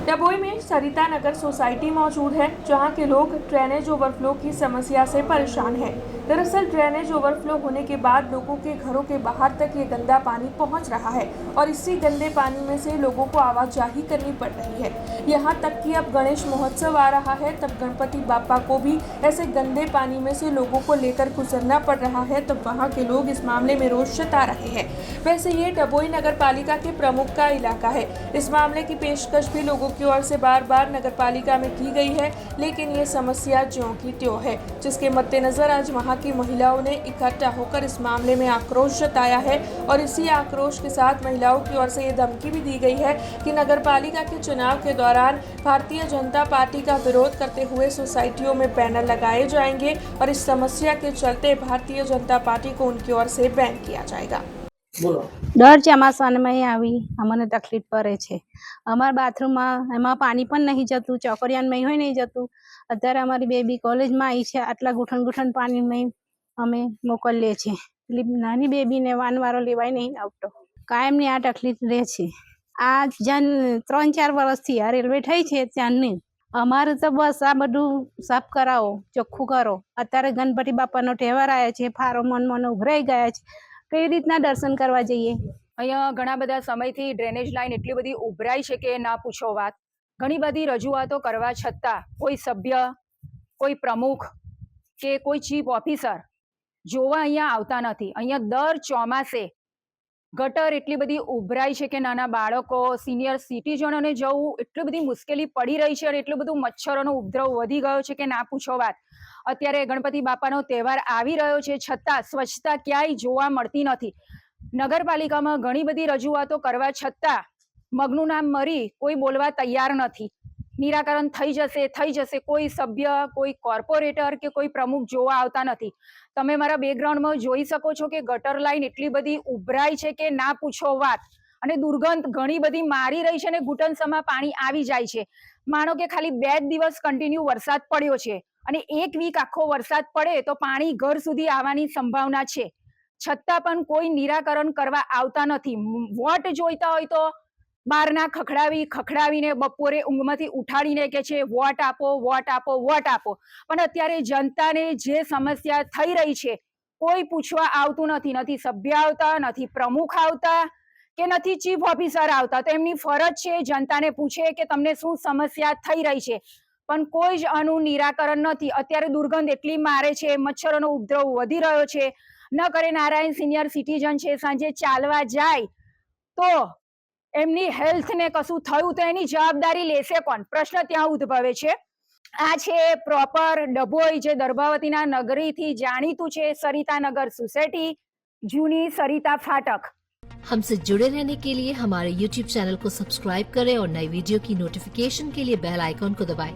डभोई में सरिता नगर सोसाइटी मौजूद है, जहां के लोग ड्रेनेज ओवरफ्लो की समस्या से परेशान हैं। दरअसल ड्रेनेज ओवरफ्लो होने के बाद लोगों के घरों के बाहर तक ये गंदा पानी पहुंच रहा है और इसी गंदे पानी में से लोगों को आवाजाही करनी पड़ रही है। यहां तक कि अब गणेश महोत्सव आ रहा है, तब गणपति बापा को भी ऐसे गंदे पानी में से लोगों को लेकर गुजरना पड़ रहा है, तब वहां के लोग इस मामले में रोष जता रहे हैं। वैसे ये डभोई नगर पालिका के प्रमुख का इलाका है। इस मामले की पेशकश भी लोगों की ओर से बार बार नगर पालिका में की गई है, लेकिन ये समस्या ज्यों की त्यों है, जिसके मद्देनजर आज वहां की महिलाओं ने इकट्ठा होकर इस मामले में आक्रोश जताया है और इसी आक्रोश के साथ महिलाओं की ओर से ये धमकी भी दी गई है कि नगर पालिका के चुनाव के दौरान भारतीय जनता पार्टी का विरोध करते हुए सोसाइटियों में बैनर लगाए जाएंगे और इस समस्या के चलते भारतीय जनता पार्टी को उनकी ओर से बैन किया जाएगा। दर ચોમાસામાં આવી અમને તકલીફ પડે છે। અમારા બાથરૂમમાં એમાં પાણી પણ નહીં જતું, ચોકરિયાનમાં હોય નહીં જતું। અત્યારે અમારી બેબી કોલેજમાં આવી છે, આટલા ગુઠણ પાણીમાં અમે મોકલીએ છીએ। એટલે નાની બેબીને વાનવારો લેવાય નહીં આવતો, કાયમની આ તકલીફ રહે છે। આ 3-4 વર્ષથી આ રેલવે થઈ છે ત્યાંની અમારે તો બસ આ બધું સાફ કરાવો, ચોખ્ખું કરો। અત્યારે ગણપતિ બાપાનો તહેવાર આવ્યો છે, ફારો મન ઉભરાઈ ગયા છે, કઈ રીતના દર્શન કરવા જઈએ। અહીંયા ઘણા બધા સમયથી ડ્રેનેજ લાઈન એટલી બધી ઉભરાઈ છે કે ના પૂછો વાત। ઘણી બધી રજૂઆતો કરવા છતાં કોઈ સભ્ય, કોઈ પ્રમુખ કે કોઈ ચીફ ઓફિસર જોવા અહીંયા આવતા નથી। અહીંયા દર ચોમાસે ગટર એટલી બધી ઉભરાઈ છે કે નાના બાળકો, સિનિયર સિટીઝનોને જવું એટલી બધી મુશ્કેલી પડી રહી છે અને એટલું બધું મચ્છરોનો ઉપદ્રવ વધી ગયો છે કે ના પૂછો વાત। અત્યારે ગણપતિ બાપાનો તહેવાર આવી રહ્યો છે, છતાં સ્વચ્છતા ક્યાંય જોવા મળતી નથી। નગરપાલિકામાં ઘણી બધી રજૂઆતો કરવા છતાં મગનું નામ મરી કોઈ બોલવા તૈયાર નથી। નિરાકરણ થઈ જશે, કોઈ સભ્ય, કોઈ કોર્પોરેટર કે કોઈ પ્રમુખ જોવા આવતા નથી। તમે મારા બેકગ્રાઉન્ડમાં જોઈ શકો છો કે ગટર લાઈન એટલી બધી ઉભરાઈ છે કે ના પૂછો વાત અને દુર્ગંધ ઘણી બધી મારી રહી છે અને ઘૂંટણસમાં પાણી આવી જાય છે। માનો કે ખાલી 2 દિવસ કન્ટિન્યુ વરસાદ પડ્યો છે અને 1 વીક આખો વરસાદ પડે તો પાણી ઘર સુધી આવવાની સંભાવના છે, છતાં પણ કોઈ નિરાકરણ કરવા આવતા નથી। વોટ જોઈતા હોય તો બહારના ખખડાવીને બપોરે ઊંઘમાંથી ઉઠાડીને કે છે વોટ આપો, વોટ આપો, વોટ આપો। પણ અત્યારે જનતાને જે સમસ્યા થઈ રહી છે કોઈ પૂછવા આવતું નથી। નથી સભ્ય આવતા, નથી પ્રમુખ આવતા કે નથી ચીફ ઓફિસર આવતા। તો એમની ફરજ છે જનતાને પૂછે કે તમને શું સમસ્યા થઈ રહી છે, પણ કોઈ જ આનું નિરાકરણ નથી। અત્યારે દુર્ગંધ એટલી મારે છે, મચ્છરોનો ઉપદ્રવ વધી રહ્યો છે। ન કરે નારાયણ સિનિયર સિટીઝન છે, સાંજે ચાલવા જાય તો એમની હેલ્થને કશું થયું તો એની જવાબદારી લેશે કોણ? પ્રશ્ન ત્યાં ઉદ્ભવે છે। આ છે પ્રોપર ડભોઈ, જે દર્ભાવતીના નગરીથી જાણીતું છે, સરિતા नगर सोसाइटी, जूनी सरिता फाटक। हमसे जुड़े रहने के लिए हमारे YouTube चैनल को सब्सक्राइब करें और नई वीडियो की नोटिफिकेशन के लिए बेल आइकॉन को दबाएं।